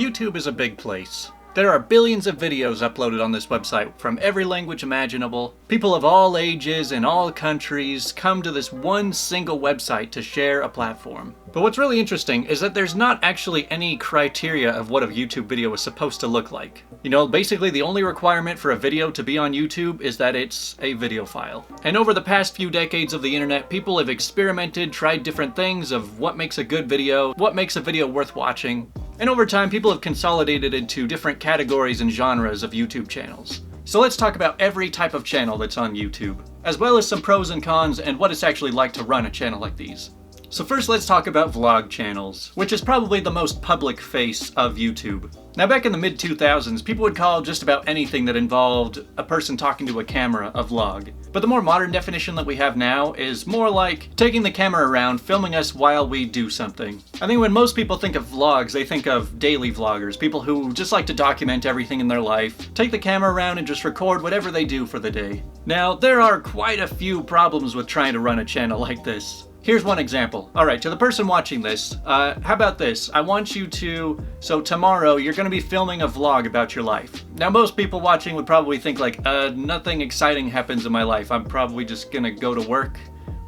YouTube is a big place. There are billions of videos uploaded on this website from every language imaginable. People of all ages and all countries come to this one single website to share a platform. But what's really interesting is that there's not actually any criteria of what a YouTube video is supposed to look like. You know, basically the only requirement for a video to be on YouTube is that it's a video file. And over the past few decades of the internet, people have experimented, tried different things of what makes a good video, what makes a video worth watching. And over time, people have consolidated into different categories and genres of YouTube channels. So let's talk about every type of channel that's on YouTube, as well as some pros and cons and what it's actually like to run a channel like these. So first, let's talk about vlog channels, which is probably the most public face of YouTube. Now, back in the mid-2000s, people would call just about anything that involved a person talking to a camera a vlog. But the more modern definition that we have now is more like taking the camera around, filming us while we do something. I think when most people think of vlogs, they think of daily vloggers, people who just like to document everything in their life, take the camera around and just record whatever they do for the day. Now, there are quite a few problems with trying to run a channel like this. Here's one example. Alright, to the person watching this, how about this? I want you to, so tomorrow you're going to be filming a vlog about your life. Now most people watching would probably think like, nothing exciting happens in my life. I'm probably just going to go to work,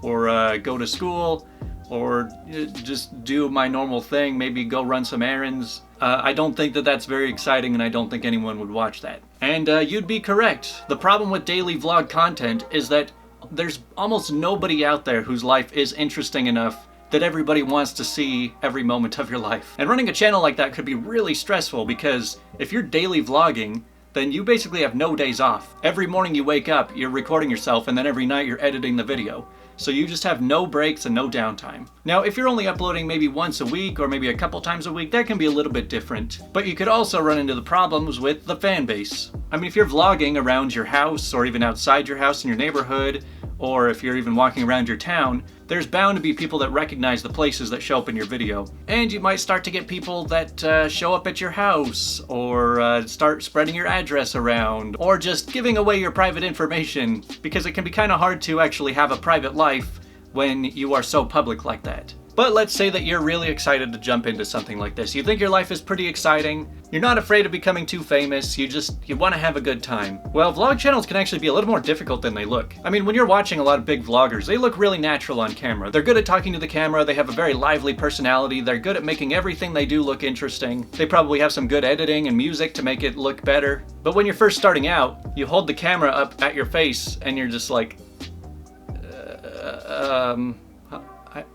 or go to school, or just do my normal thing, maybe go run some errands. I don't think that that's very exciting, and I don't think anyone would watch that. And you'd be correct. The problem with daily vlog content is that there's almost nobody out there whose life is interesting enough that everybody wants to see every moment of your life. And running a channel like that could be really stressful because if you're daily vlogging, then you basically have no days off. Every morning you wake up, you're recording yourself, and then every night you're editing the video. So you just have no breaks and no downtime. Now, if you're only uploading maybe once a week or maybe a couple times a week, that can be a little bit different. But you could also run into the problems with the fan base. I mean, if you're vlogging around your house or even outside your house in your neighborhood, or if you're even walking around your town, there's bound to be people that recognize the places that show up in your video. And you might start to get people that show up at your house, or start spreading your address around, or just giving away your private information, because it can be kind of hard to actually have a private life when you are so public like that. But let's say that you're really excited to jump into something like this. You think your life is pretty exciting, you're not afraid of becoming too famous, you want to have a good time. Well, vlog channels can actually be a little more difficult than they look. I mean, when you're watching a lot of big vloggers, they look really natural on camera. They're good at talking to the camera, they have a very lively personality, they're good at making everything they do look interesting. They probably have some good editing and music to make it look better. But when you're first starting out, you hold the camera up at your face and you're just like,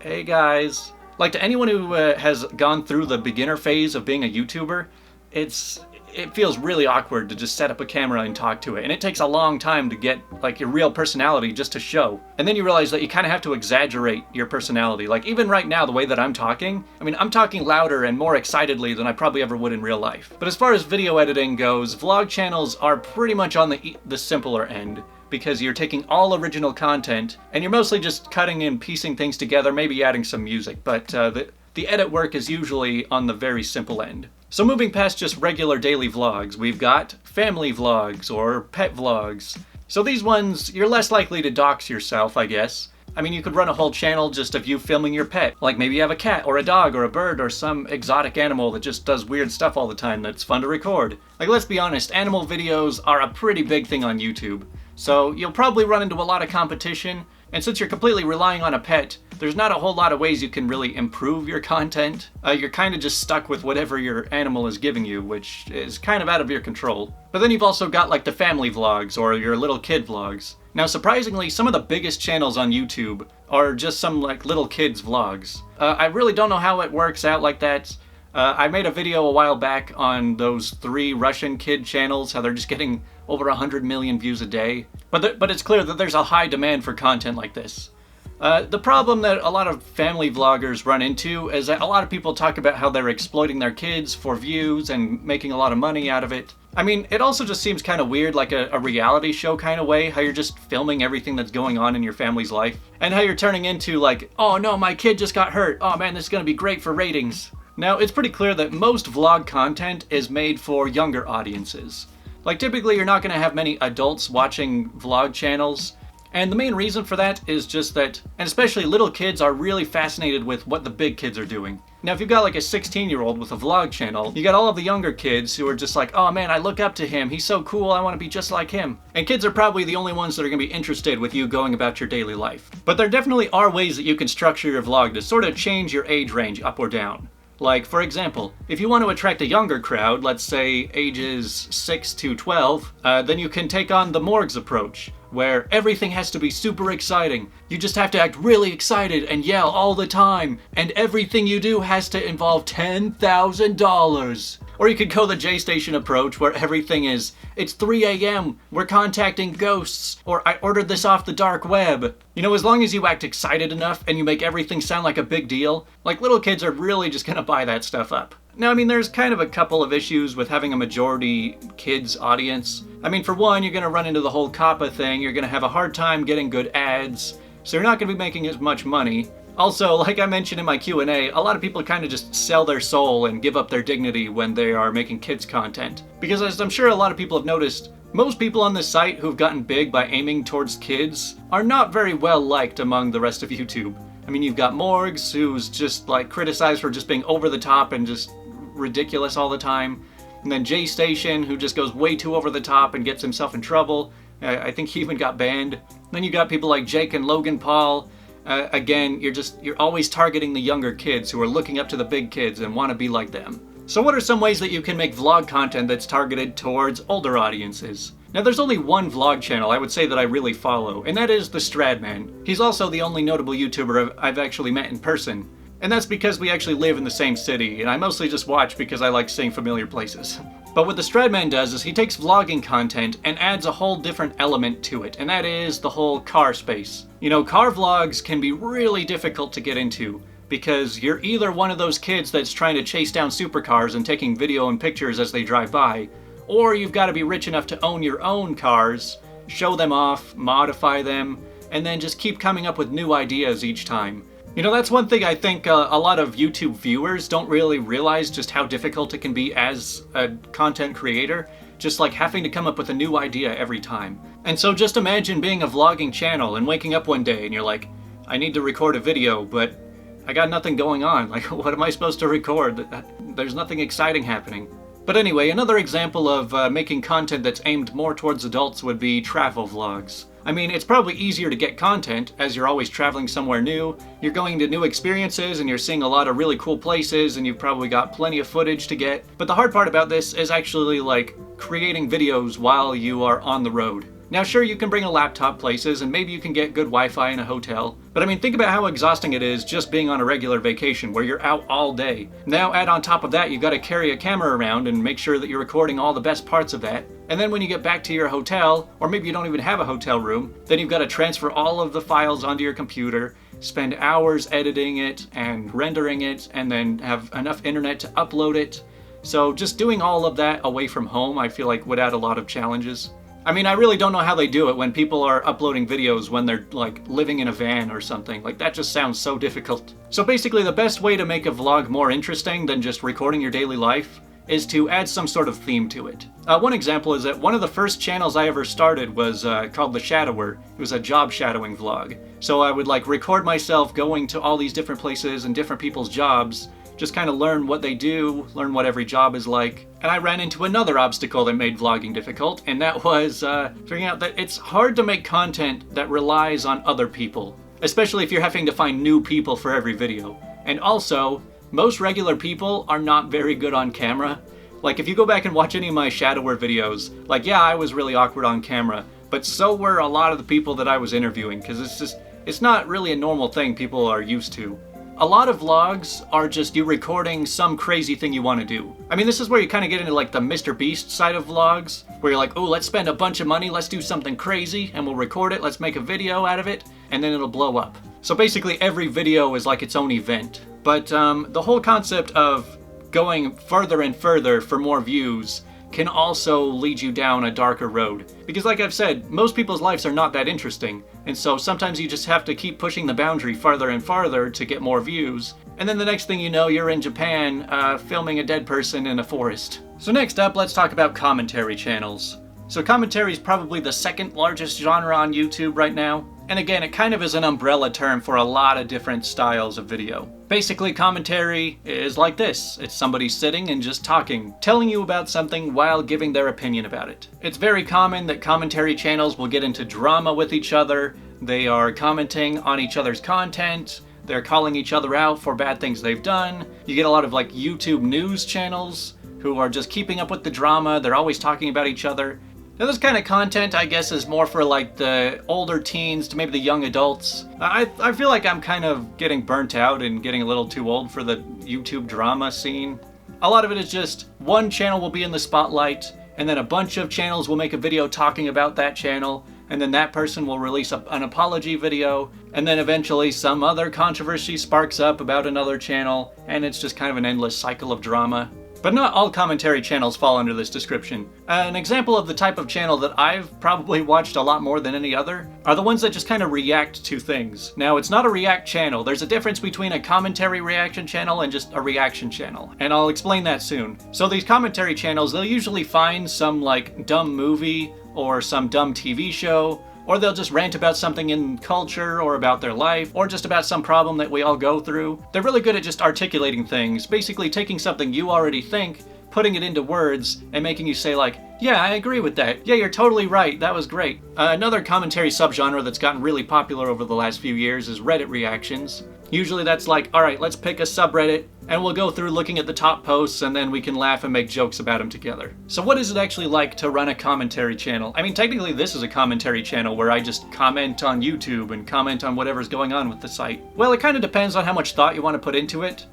hey guys. Like, to anyone who has gone through the beginner phase of being a YouTuber, it feels really awkward to just set up a camera and talk to it. And it takes a long time to get like your real personality just to show. And then you realize that you kind of have to exaggerate your personality. Like, even right now, the way that I'm talking, I mean, I'm talking louder and more excitedly than I probably ever would in real life. But as far as video editing goes, vlog channels are pretty much on the simpler end, because you're taking all original content and you're mostly just cutting and piecing things together, maybe adding some music, but the edit work is usually on the very simple end. So moving past just regular daily vlogs, we've got family vlogs or pet vlogs. So these ones, you're less likely to dox yourself, I guess. I mean, you could run a whole channel just of you filming your pet. Like maybe you have a cat or a dog or a bird or some exotic animal that just does weird stuff all the time that's fun to record. Like, let's be honest, animal videos are a pretty big thing on YouTube. So you'll probably run into a lot of competition, and since you're completely relying on a pet, there's not a whole lot of ways you can really improve your content. You're kind of just stuck with whatever your animal is giving you, which is kind of out of your control. But then you've also got like the family vlogs or your little kid vlogs. Now, surprisingly, some of the biggest channels on YouTube are just some like little kids vlogs. I really don't know how it works out like that. I made a video a while back on those 3 Russian kid channels, how they're just getting over 100 million views a day. But it's clear that there's a high demand for content like this. The problem that a lot of family vloggers run into is that a lot of people talk about how they're exploiting their kids for views and making a lot of money out of it. I mean, it also just seems kind of weird, like a reality show kind of way, how you're just filming everything that's going on in your family's life. And how you're turning into like, oh no, my kid just got hurt. Oh man, this is gonna be great for ratings. Now, it's pretty clear that most vlog content is made for younger audiences. Like, typically you're not going to have many adults watching vlog channels. And the main reason for that is just that, and especially little kids are really fascinated with what the big kids are doing. Now, if you've got like a 16-year-old with a vlog channel, you got all of the younger kids who are just like, oh man, I look up to him, he's so cool, I want to be just like him. And kids are probably the only ones that are going to be interested with you going about your daily life. But there definitely are ways that you can structure your vlog to sort of change your age range up or down. Like, for example, if you want to attract a younger crowd, let's say ages 6 to 12, then you can take on the Morgs approach, where everything has to be super exciting. You just have to act really excited and yell all the time, and everything you do has to involve $10,000. Or you could go the J-Station approach, where everything is, it's 3 a.m., we're contacting ghosts, or I ordered this off the dark web. You know, as long as you act excited enough and you make everything sound like a big deal, like little kids are really just gonna buy that stuff up. Now, I mean, there's kind of a couple of issues with having a majority kids audience. I mean, for one, you're gonna run into the whole COPPA thing, you're gonna have a hard time getting good ads, so you're not gonna be making as much money. Also, like I mentioned in my Q&A, a lot of people kind of just sell their soul and give up their dignity when they are making kids content. Because as I'm sure a lot of people have noticed, most people on this site who've gotten big by aiming towards kids are not very well liked among the rest of YouTube. I mean, you've got Morgs, who's just like criticized for just being over the top and just ridiculous all the time. And then J-Station, who just goes way too over the top and gets himself in trouble. I think he even got banned. Then you got people like Jake and Logan Paul. Again, you're always targeting the younger kids who are looking up to the big kids and want to be like them. So what are some ways that you can make vlog content that's targeted towards older audiences? Now, there's only one vlog channel I would say that I really follow, and that is the Stradman. He's also the only notable YouTuber I've actually met in person. And that's because we actually live in the same city, and I mostly just watch because I like seeing familiar places. But what the Stradman does is he takes vlogging content and adds a whole different element to it, and that is the whole car space. You know, car vlogs can be really difficult to get into, because you're either one of those kids that's trying to chase down supercars and taking video and pictures as they drive by, or you've got to be rich enough to own your own cars, show them off, modify them, and then just keep coming up with new ideas each time. You know, that's one thing I think a lot of YouTube viewers don't really realize just how difficult it can be as a content creator, just like having to come up with a new idea every time. And so just imagine being a vlogging channel and waking up one day and you're like, I need to record a video, but I got nothing going on. Like, what am I supposed to record? There's nothing exciting happening. But anyway, another example of making content that's aimed more towards adults would be travel vlogs. I mean, it's probably easier to get content as you're always traveling somewhere new, you're going to new experiences and you're seeing a lot of really cool places and you've probably got plenty of footage to get. But the hard part about this is actually like creating videos while you are on the road. Now sure, you can bring a laptop places and maybe you can get good Wi-Fi in a hotel, but I mean, think about how exhausting it is just being on a regular vacation where you're out all day. Now add on top of that, you've got to carry a camera around and make sure that you're recording all the best parts of that. And then when you get back to your hotel, or maybe you don't even have a hotel room, then you've got to transfer all of the files onto your computer, spend hours editing it and rendering it, and then have enough internet to upload it. So just doing all of that away from home, I feel like would add a lot of challenges. I mean, I really don't know how they do it when people are uploading videos when they're like living in a van or something. Like, that just sounds so difficult. So basically the best way to make a vlog more interesting than just recording your daily life is to add some sort of theme to it. One example is that one of the first channels I ever started was called The Shadower. It was a job shadowing vlog. So I would like record myself going to all these different places and different people's jobs, just kind of learn what they do, learn what every job is like. And I ran into another obstacle that made vlogging difficult, and that was figuring out that it's hard to make content that relies on other people, especially if you're having to find new people for every video. And also, most regular people are not very good on camera. Like, if you go back and watch any of my Shadower videos, like, yeah, I was really awkward on camera, but so were a lot of the people that I was interviewing, because it's not really a normal thing people are used to. A lot of vlogs are just you recording some crazy thing you want to do. I mean, this is where you kind of get into like the Mr. Beast side of vlogs, where you're like, oh, let's spend a bunch of money, let's do something crazy, and we'll record it, let's make a video out of it, and then it'll blow up. So basically every video is like its own event. But the whole concept of going further and further for more views can also lead you down a darker road. Because like I've said, most people's lives are not that interesting, and so sometimes you just have to keep pushing the boundary farther and farther to get more views. And then the next thing you know, you're in Japan filming a dead person in a forest. So next up, let's talk about commentary channels. So commentary is probably the second largest genre on YouTube right now. And again, it kind of is an umbrella term for a lot of different styles of video. Basically, commentary is like this. It's somebody sitting and just talking, telling you about something while giving their opinion about it. It's very common that commentary channels will get into drama with each other. They are commenting on each other's content. They're calling each other out for bad things they've done. You get a lot of like YouTube news channels who are just keeping up with the drama. They're always talking about each other. Now this kind of content, I guess, is more for like the older teens to maybe the young adults. I feel like I'm kind of getting burnt out and getting a little too old for the YouTube drama scene. A lot of it is just one channel will be in the spotlight, and then a bunch of channels will make a video talking about that channel, and then that person will release an apology video, and then eventually some other controversy sparks up about another channel, and it's just kind of an endless cycle of drama. But not all commentary channels fall under this description. An example of the type of channel that I've probably watched a lot more than any other are the ones that just kind of react to things. Now, it's not a react channel. There's a difference between a commentary reaction channel and just a reaction channel, and I'll explain that soon. So these commentary channels, they'll usually find some like dumb movie or some dumb TV show, or they'll just rant about something in culture or about their life or just about some problem that we all go through. They're really good at just articulating things, basically taking something you already think, putting it into words, and making you say like, yeah, I agree with that. Yeah, you're totally right. That was great. Another commentary subgenre that's gotten really popular over the last few years is Reddit reactions. Usually that's like, alright, let's pick a subreddit, and we'll go through looking at the top posts, and then we can laugh and make jokes about them together. So what is it actually like to run a commentary channel? I mean, technically this is a commentary channel where I just comment on YouTube and comment on whatever's going on with the site. Well, it kind of depends on how much thought you want to put into it.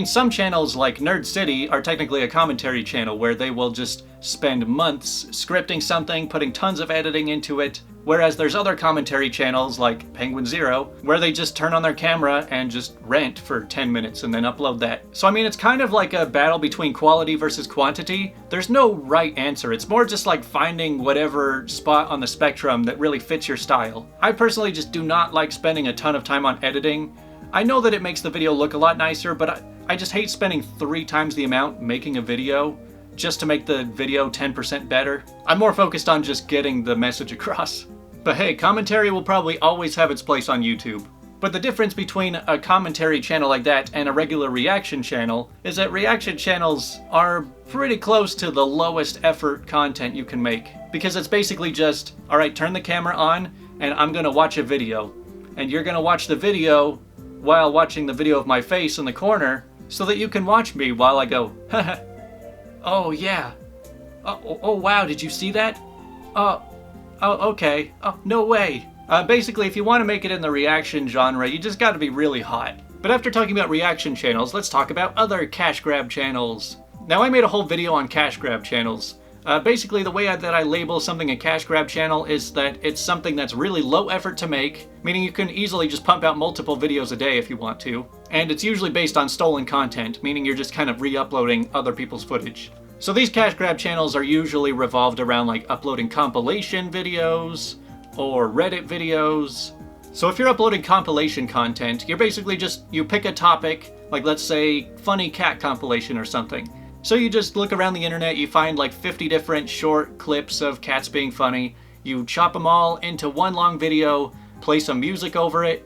Some channels like Nerd City are technically a commentary channel where they will just spend months scripting something, putting tons of editing into it, whereas there's other commentary channels like Penguin Zero where they just turn on their camera and just rant for 10 minutes and then upload that. So I mean, it's kind of like a battle between quality versus quantity. There's no right answer. It's more just like finding whatever spot on the spectrum that really fits your style. I personally just do not like spending a ton of time on editing. I know that it makes the video look a lot nicer, but I just hate spending 3 times the amount making a video just to make the video 10% better. I'm more focused on just getting the message across. But hey, commentary will probably always have its place on YouTube. But the difference between a commentary channel like that and a regular reaction channel is that reaction channels are pretty close to the lowest effort content you can make. Because it's basically just, alright, turn the camera on and I'm gonna watch a video. And you're gonna watch the video while watching the video of my face in the corner so that you can watch me while I go, haha, oh yeah, oh wow, did you see that? Oh, okay, oh, no way. Basically, if you want to make it in the reaction genre, you just gotta be really hot. But after talking about reaction channels, let's talk about other cash grab channels. Now, I made a whole video on cash grab channels. Basically, the way that I label something a cash grab channel is that it's something that's really low effort to make, meaning you can easily just pump out multiple videos a day if you want to. And it's usually based on stolen content, meaning you're just kind of re-uploading other people's footage. So these cash grab channels are usually revolved around like uploading compilation videos or Reddit videos. So if you're uploading compilation content, you're basically you pick a topic, like let's say funny cat compilation or something. So you just look around the internet, you find like 50 different short clips of cats being funny, you chop them all into one long video, play some music over it,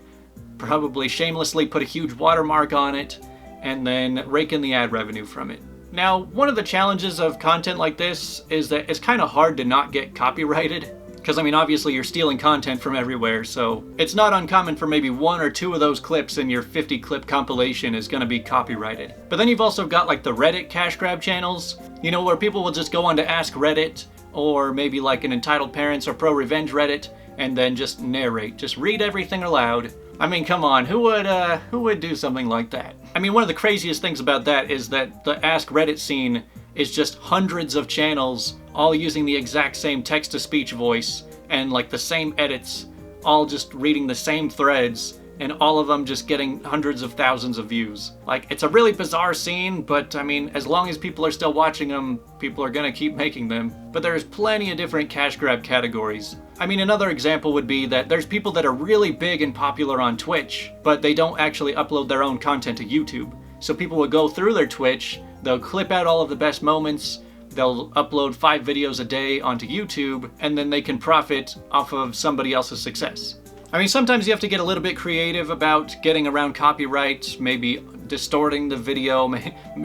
probably shamelessly put a huge watermark on it, and then rake in the ad revenue from it. Now, one of the challenges of content like this is that it's kind of hard to not get copyrighted. Because, I mean, obviously you're stealing content from everywhere, so it's not uncommon for maybe 1 or 2 of those clips in your 50-clip compilation is going to be copyrighted. But then you've also got like the Reddit cash grab channels, you know, where people will just go on to Ask Reddit, or maybe like an Entitled Parents or Pro Revenge Reddit, and then just narrate, just read everything aloud. I mean, come on, who would do something like that? I mean, one of the craziest things about that is that the Ask Reddit scene is just hundreds of channels all using the exact same text-to-speech voice and like the same edits, all just reading the same threads, and all of them just getting hundreds of thousands of views. Like, it's a really bizarre scene, but I mean, as long as people are still watching them, people are gonna keep making them. But there's plenty of different cash grab categories. I mean, another example would be that there's people that are really big and popular on Twitch, but they don't actually upload their own content to YouTube. So people will go through their Twitch, they'll clip out all of the best moments, they'll upload 5 videos a day onto YouTube, and then they can profit off of somebody else's success. I mean, sometimes you have to get a little bit creative about getting around copyright, maybe distorting the video,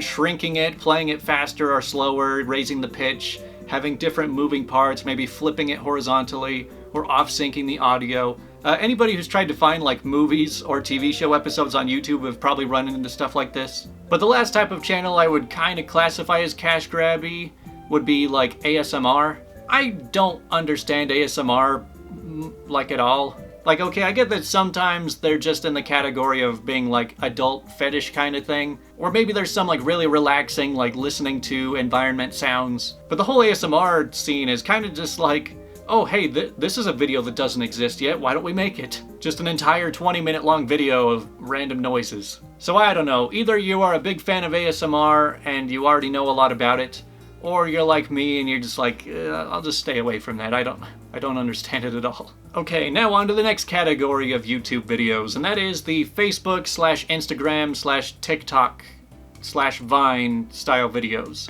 shrinking it, playing it faster or slower, raising the pitch, having different moving parts, maybe flipping it horizontally, or off-syncing the audio. Anybody who's tried to find like movies or TV show episodes on YouTube have probably run into stuff like this. But the last type of channel I would kind of classify as cash grabby would be like ASMR. I don't understand ASMR like at all. Like, okay, I get that sometimes they're just in the category of being like adult fetish kind of thing. Or maybe there's some like really relaxing, like listening to environment sounds. But the whole ASMR scene is kind of just like, oh hey, this is a video that doesn't exist yet, why don't we make it? Just an entire 20-minute long video of random noises. So I don't know, either you are a big fan of ASMR and you already know a lot about it, or you're like me and you're just like, I'll just stay away from that, I don't understand it at all. Okay, now on to the next category of YouTube videos, and that is the Facebook/Instagram/TikTok/Vine style videos.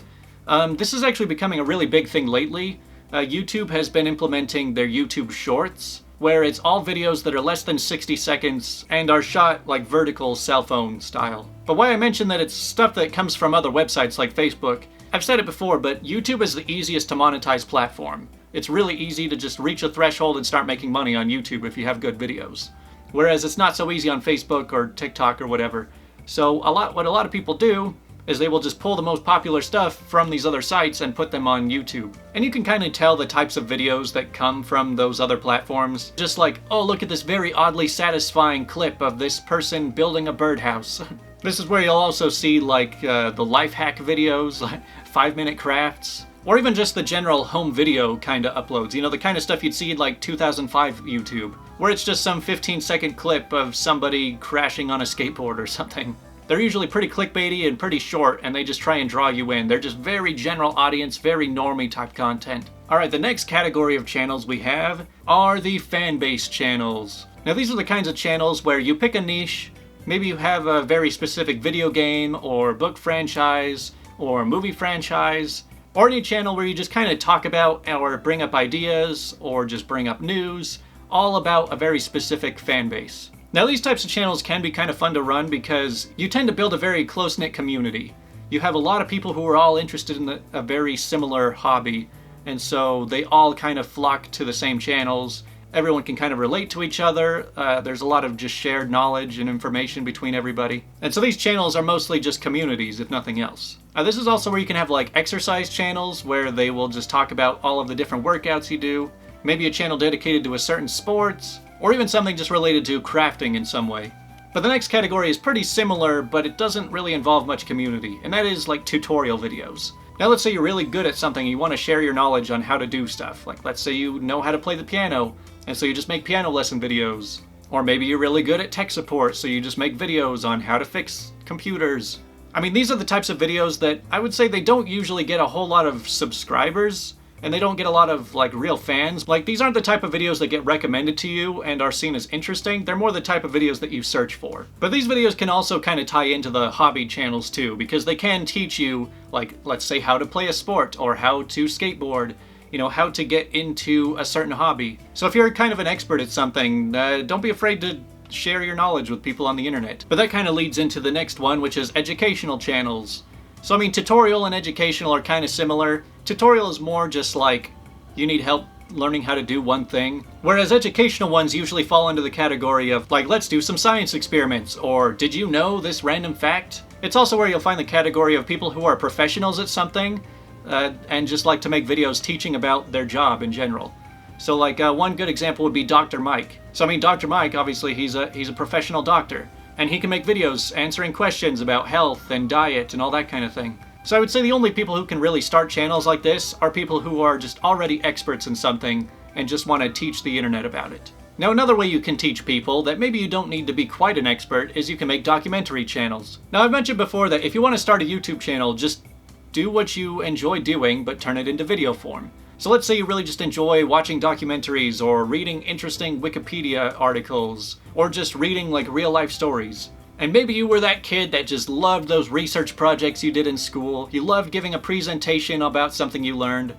This is actually becoming a really big thing lately. YouTube has been implementing their YouTube Shorts, where it's all videos that are less than 60 seconds and are shot like vertical cell phone style. But why I mention that it's stuff that comes from other websites like Facebook, I've said it before, but YouTube is the easiest to monetize platform. It's really easy to just reach a threshold and start making money on YouTube if you have good videos. Whereas it's not so easy on Facebook or TikTok or whatever. So what a lot of people do is they will just pull the most popular stuff from these other sites and put them on YouTube. And you can kind of tell the types of videos that come from those other platforms. Just like, oh, look at this very oddly satisfying clip of this person building a birdhouse. This is where you'll also see like the life hack videos, like 5-minute crafts, or even just the general home video kind of uploads. You know, the kind of stuff you'd see in like 2005 YouTube, where it's just some 15-second clip of somebody crashing on a skateboard or something. They're usually pretty clickbaity and pretty short, and they just try and draw you in. They're just very general audience, very normie type content. Alright, the next category of channels we have are the Fanbase channels. Now these are the kinds of channels where you pick a niche, maybe you have a very specific video game or book franchise or movie franchise, or any channel where you just kind of talk about or bring up ideas or just bring up news, all about a very specific fan base. Now these types of channels can be kind of fun to run because you tend to build a very close-knit community. You have a lot of people who are all interested in a very similar hobby, and so they all kind of flock to the same channels. Everyone can kind of relate to each other. There's a lot of just shared knowledge and information between everybody. And so these channels are mostly just communities, if nothing else. This is also where you can have like exercise channels where they will just talk about all of the different workouts you do. Maybe a channel dedicated to a certain sport, or even something just related to crafting in some way. But the next category is pretty similar, but it doesn't really involve much community, and that is like tutorial videos. Now let's say you're really good at something and you want to share your knowledge on how to do stuff. Like let's say you know how to play the piano, and so you just make piano lesson videos. Or maybe you're really good at tech support, so you just make videos on how to fix computers. I mean, these are the types of videos that I would say they don't usually get a whole lot of subscribers, and they don't get a lot of like real fans. Like these aren't the type of videos that get recommended to you and are seen as interesting. They're more the type of videos that you search for. But these videos can also kind of tie into the hobby channels too, because they can teach you, like, let's say how to play a sport or how to skateboard, you know, how to get into a certain hobby. So if you're kind of an expert at something, don't be afraid to share your knowledge with people on the internet. But that kind of leads into the next one, which is educational channels. So I mean, tutorial and educational are kind of similar. Tutorial is more just like, you need help learning how to do one thing. Whereas educational ones usually fall into the category of like, let's do some science experiments, or did you know this random fact? It's also where you'll find the category of people who are professionals at something, and just like to make videos teaching about their job in general. So like one good example would be Dr. Mike. So I mean, Dr. Mike, obviously he's a professional doctor, and he can make videos answering questions about health and diet and all that kind of thing. So I would say the only people who can really start channels like this are people who are just already experts in something and just want to teach the internet about it. Now another way you can teach people that maybe you don't need to be quite an expert is you can make documentary channels. Now I've mentioned before that if you want to start a YouTube channel, just do what you enjoy doing but turn it into video form. So let's say you really just enjoy watching documentaries or reading interesting Wikipedia articles or just reading like real life stories. And maybe you were that kid that just loved those research projects you did in school. You loved giving a presentation about something you learned.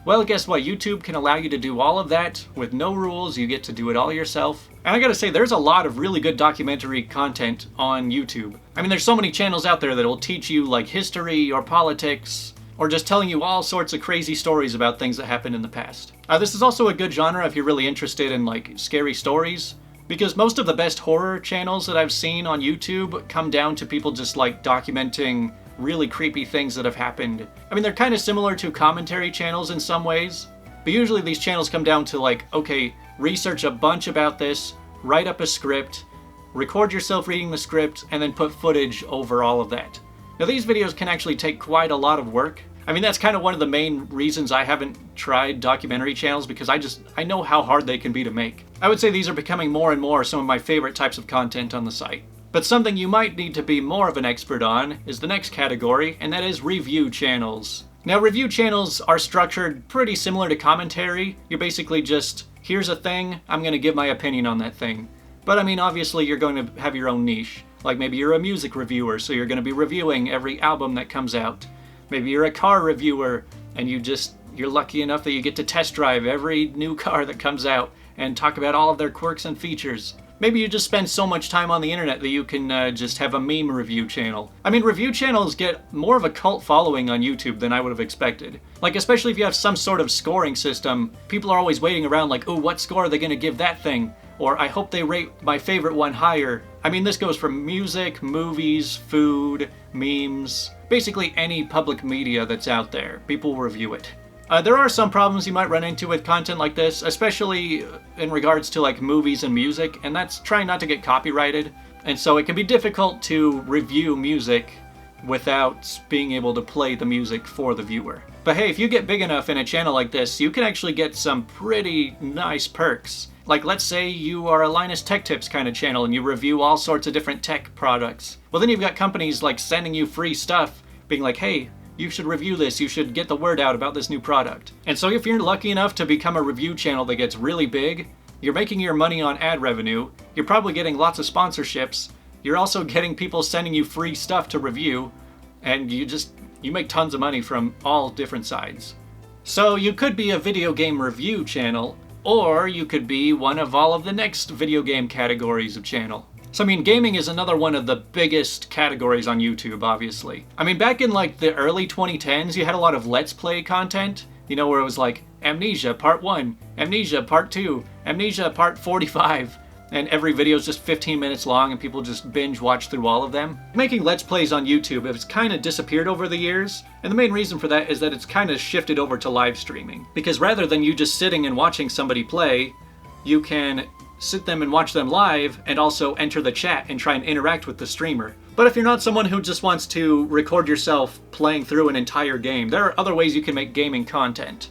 Well, guess what? YouTube can allow you to do all of that with no rules. You get to do it all yourself. And I gotta say, there's a lot of really good documentary content on YouTube. I mean, there's so many channels out there that will teach you like history or politics, or just telling you all sorts of crazy stories about things that happened in the past. This is also a good genre if you're really interested in like scary stories, because most of the best horror channels that I've seen on YouTube come down to people just like documenting really creepy things that have happened. I mean, they're kind of similar to commentary channels in some ways, but usually these channels come down to like, okay, research a bunch about this, write up a script, record yourself reading the script, and then put footage over all of that. Now these videos can actually take quite a lot of work. I mean, that's kind of one of the main reasons I haven't tried documentary channels, because I know how hard they can be to make. I would say these are becoming more and more some of my favorite types of content on the site. But something you might need to be more of an expert on is the next category, and that is review channels. Now, review channels are structured pretty similar to commentary. You're basically just, here's a thing, I'm going to give my opinion on that thing. But I mean, obviously you're going to have your own niche. Like maybe you're a music reviewer, so you're going to be reviewing every album that comes out. Maybe you're a car reviewer, and you're lucky enough that you get to test drive every new car that comes out and talk about all of their quirks and features. Maybe you just spend so much time on the internet that you can just have a meme review channel. I mean, review channels get more of a cult following on YouTube than I would have expected. Like, especially if you have some sort of scoring system, people are always waiting around like, oh, what score are they going to give that thing? Or I hope they rate my favorite one higher. I mean, this goes from music, movies, food, memes, basically any public media that's out there. People review it. There are some problems you might run into with content like this, especially in regards to like movies and music, and that's trying not to get copyrighted. And so it can be difficult to review music without being able to play the music for the viewer. But hey, if you get big enough in a channel like this, you can actually get some pretty nice perks. Like, let's say you are a Linus Tech Tips kind of channel and you review all sorts of different tech products. Well, then you've got companies like sending you free stuff, being like, hey, you should review this, you should get the word out about this new product. And so if you're lucky enough to become a review channel that gets really big, you're making your money on ad revenue, you're probably getting lots of sponsorships, you're also getting people sending you free stuff to review, and you make tons of money from all different sides. So you could be a video game review channel, or you could be one of all of the next video game categories of channel. So I mean, gaming is another one of the biggest categories on YouTube, obviously. I mean, back in like the early 2010s, you had a lot of Let's Play content, you know, where it was like Amnesia Part 1, Amnesia Part 2, Amnesia Part 45, and every video is just 15 minutes long and people just binge watch through all of them. Making Let's Plays on YouTube has kind of disappeared over the years, and the main reason for that is that it's kind of shifted over to live streaming. Because rather than you just sitting and watching somebody play, you can sit them and watch them live and also enter the chat and try and interact with the streamer. But if you're not someone who just wants to record yourself playing through an entire game, there are other ways you can make gaming content.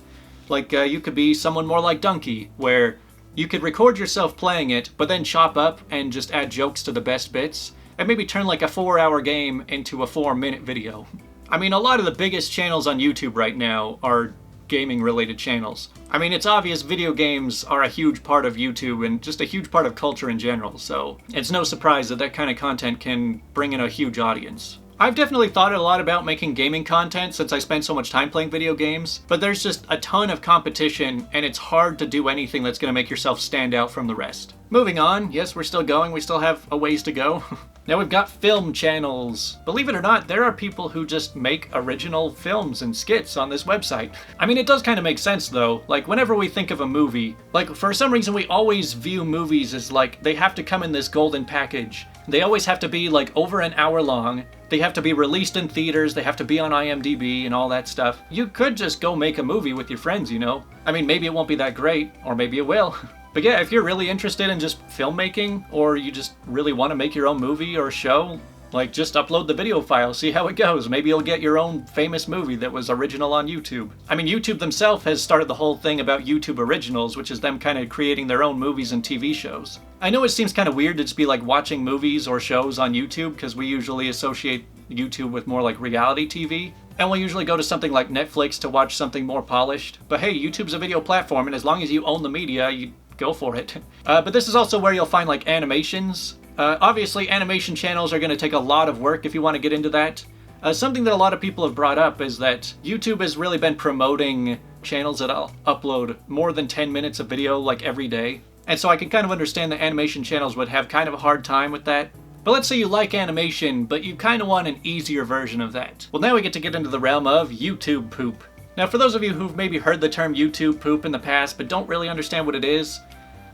Like you could be someone more like Donkey, where you could record yourself playing it, but then chop up and just add jokes to the best bits, and maybe turn like a 4-hour game into a 4-minute video. I mean, a lot of the biggest channels on YouTube right now are gaming related channels. I mean, it's obvious video games are a huge part of YouTube and just a huge part of culture in general, so it's no surprise that that kind of content can bring in a huge audience. I've definitely thought a lot about making gaming content since I spend so much time playing video games, but there's just a ton of competition and it's hard to do anything that's going to make yourself stand out from the rest. Moving on, yes, we're still going, we still have a ways to go. Now we've got film channels. Believe it or not, there are people who just make original films and skits on this website. I mean, it does kind of make sense though. Like whenever we think of a movie, like for some reason we always view movies as like they have to come in this golden package. They always have to be like over an hour long. They have to be released in theaters, they have to be on IMDb and all that stuff. You could just go make a movie with your friends, you know? I mean, maybe it won't be that great, or maybe it will. But yeah, if you're really interested in just filmmaking, or you just really want to make your own movie or show, like just upload the video file, see how it goes. Maybe you'll get your own famous movie that was original on YouTube. I mean, YouTube themselves has started the whole thing about YouTube Originals, which is them kind of creating their own movies and TV shows. I know it seems kind of weird to just be like watching movies or shows on YouTube, because we usually associate YouTube with more like reality TV. And we'll usually go to something like Netflix to watch something more polished. But hey, YouTube's a video platform, and as long as you own the media, you go for it. But this is also where you'll find like animations. Obviously, animation channels are going to take a lot of work if you want to get into that. Something that a lot of people have brought up is that YouTube has really been promoting channels that upload more than 10 minutes of video like every day. And so I can kind of understand that animation channels would have kind of a hard time with that. But let's say you like animation, but you kind of want an easier version of that. Well, now we get to get into the realm of YouTube poop. Now, for those of you who've maybe heard the term YouTube poop in the past, but don't really understand what it is,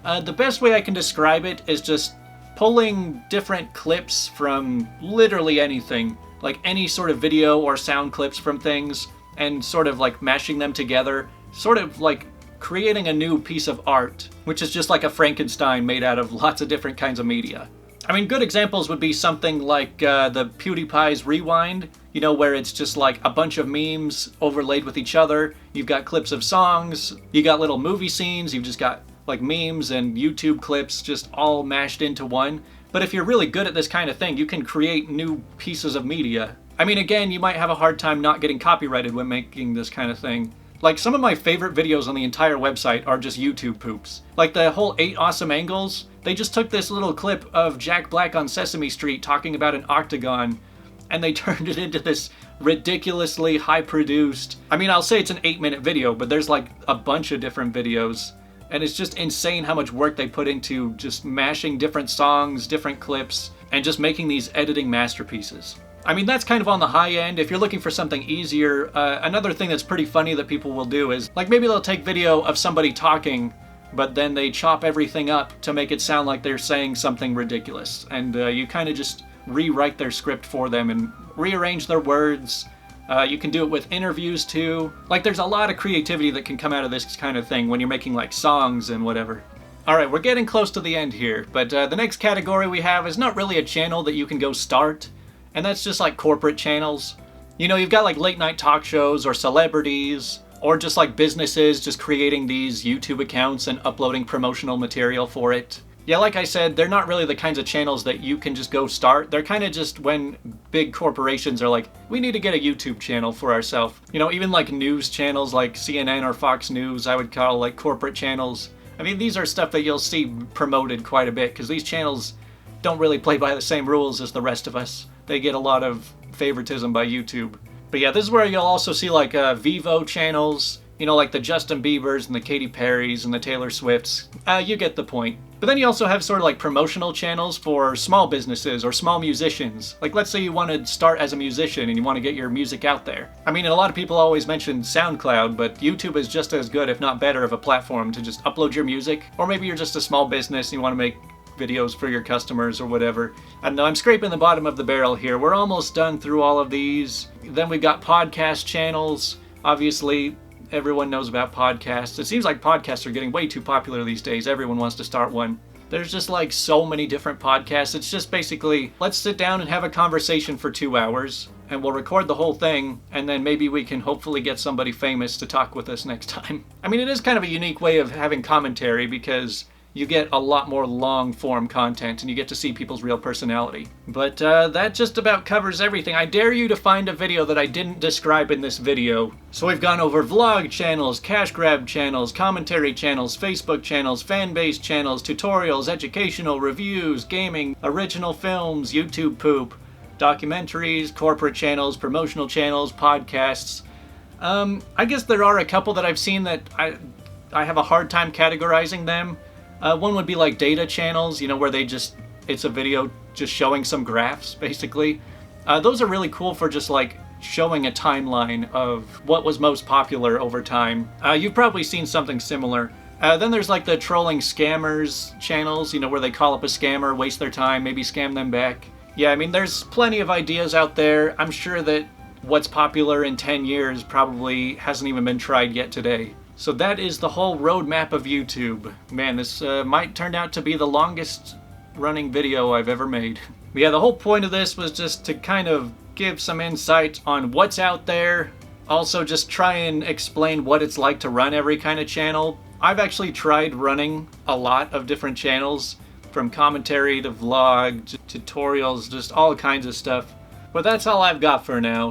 the best way I can describe it is just pulling different clips from literally anything, like any sort of video or sound clips from things, and sort of like mashing them together, sort of like creating a new piece of art, which is just like a Frankenstein made out of lots of different kinds of media. I mean, good examples would be something like the PewDiePie's Rewind, you know, where it's just like a bunch of memes overlaid with each other. You've got clips of songs, you got little movie scenes, you've just got like memes and YouTube clips just all mashed into one. But if you're really good at this kind of thing, you can create new pieces of media. I mean, again, you might have a hard time not getting copyrighted when making this kind of thing. Like, some of my favorite videos on the entire website are just YouTube poops. Like the whole 8 Awesome Angles, they just took this little clip of Jack Black on Sesame Street talking about an octagon, and they turned it into this ridiculously high-produced... I mean, I'll say it's an 8-minute video, but there's like a bunch of different videos. And it's just insane how much work they put into just mashing different songs, different clips, and just making these editing masterpieces. I mean, that's kind of on the high end. If you're looking for something easier, another thing that's pretty funny that people will do is, like, maybe they'll take video of somebody talking, but then they chop everything up to make it sound like they're saying something ridiculous. And you kind of just rewrite their script for them and rearrange their words. You can do it with interviews too. Like, there's a lot of creativity that can come out of this kind of thing when you're making like songs and whatever. Alright, we're getting close to the end here, but the next category we have is not really a channel that you can go start, and that's just like corporate channels. You know, you've got like late night talk shows or celebrities, or just like businesses just creating these YouTube accounts and uploading promotional material for it. Yeah, like I said, they're not really the kinds of channels that you can just go start. They're kind of just when big corporations are like, we need to get a YouTube channel for ourselves. You know, even like news channels like CNN or Fox News, I would call like corporate channels. I mean, these are stuff that you'll see promoted quite a bit because these channels don't really play by the same rules as the rest of us. They get a lot of favoritism by YouTube. But yeah, this is where you'll also see like Vivo channels, you know, like the Justin Biebers and the Katy Perrys and the Taylor Swifts. You get the point. But then you also have sort of like promotional channels for small businesses or small musicians. Like, let's say you want to start as a musician and you want to get your music out there. I mean, a lot of people always mention SoundCloud, but YouTube is just as good, if not better, of a platform to just upload your music. Or maybe you're just a small business and you want to make videos for your customers or whatever. I don't know, I'm scraping the bottom of the barrel here. We're almost done through all of these. Then we've got podcast channels. Obviously, everyone knows about podcasts. It seems like podcasts are getting way too popular these days. Everyone wants to start one. There's just like so many different podcasts. It's just basically, let's sit down and have a conversation for 2 hours, and we'll record the whole thing, and then maybe we can hopefully get somebody famous to talk with us next time. I mean, it is kind of a unique way of having commentary because you get a lot more long-form content and you get to see people's real personality. But that just about covers everything. I dare you to find a video that I didn't describe in this video. So we've gone over vlog channels, cash grab channels, commentary channels, Facebook channels, Fanbase channels, tutorials, educational, reviews, gaming, original films, YouTube poop, documentaries, corporate channels, promotional channels, podcasts. I guess there are a couple that I've seen that I have a hard time categorizing them. One would be like data channels, you know, where it's a video just showing some graphs, basically. Those are really cool for just like showing a timeline of what was most popular over time. You've probably seen something similar. Then there's like the trolling scammers channels, you know, where they call up a scammer, waste their time, maybe scam them back. Yeah, I mean, there's plenty of ideas out there. I'm sure that what's popular in 10 years probably hasn't even been tried yet today. So that is the whole roadmap of YouTube. Man, this might turn out to be the longest running video I've ever made. But yeah, the whole point of this was just to kind of give some insight on what's out there. Also just try and explain what it's like to run every kind of channel. I've actually tried running a lot of different channels, from commentary to vlog to tutorials, just all kinds of stuff. But that's all I've got for now.